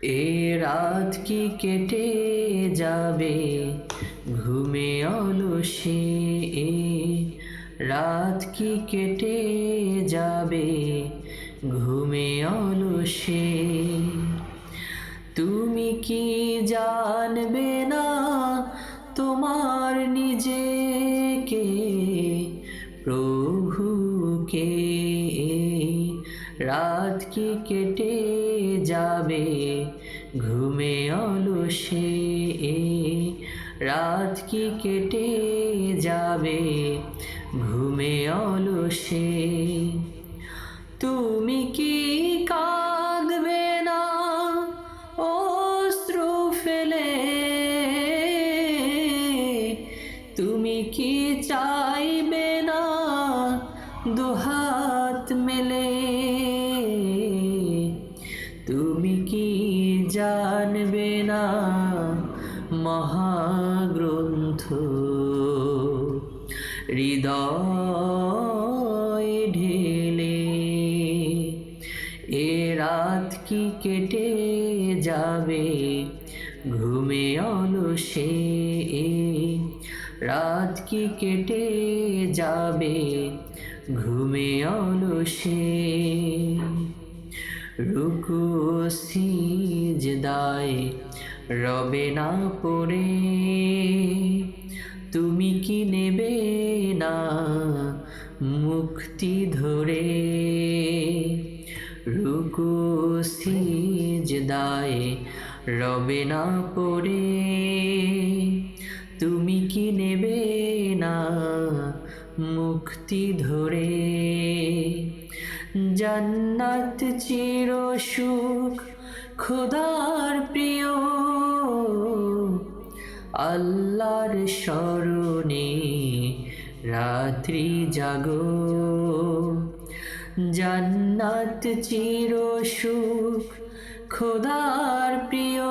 এ রাত কি কেটে যাবে ঘুমে অলসে, এ রাত কি কেটে যাবে ঘুমে অলসে। তুমি কি জানবে না তোমার নিজেকে, প্রভুকে? রাত কি কেটে যাবে ঘুমে অলসে, রাত কি কেটে যাবে ঘুমে অলসে। তুমি কি কাঁদবে না অশ্রু ফেলে, তুমি কি চাইবে না দুহাত মেলে, তুমি কি জানবে না মহাগ্রন্থ হৃদয় ঢেলে? এ রাত কি কেটে যাবে ঘুমে অলসে, রাত কি কেটে যাবে ঘুমে অলসে। রুকু সিজদায় রবে না পড়ে, তুমি কি নেবে না মুক্তি ধরে? রুকু সিজদায় রবে না পড়ে, তুমি কি নেবে না মুক্তি ধরে? জান্নাত চির সুখ খোদার প্রিয়, আল্লাহর স্মরণে রাত্রি জাগো। জান্নাত চির সুখ খোদার প্রিয়,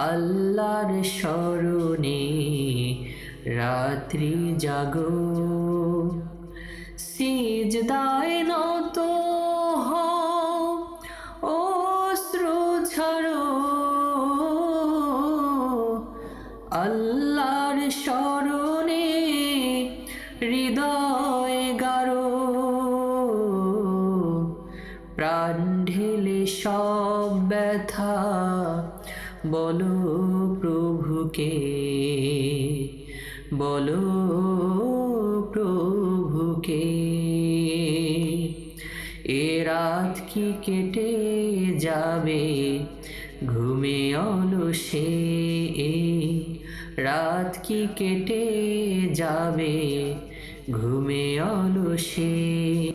আল্লাহর স্মরণে রাত্রি জাগো। সিজদায় নত হও অশ্রু ঝরো, আল্লাহর স্মরণে হৃদয় গারো। প্রাণ ঢেলে সব ব্যথা বলো প্রভুকে, বলো প্রভুকে। এ রাত কি কেটে যাবে ঘুমে অলসে, রাত কি কেটে যাবে ঘুমে অলসে।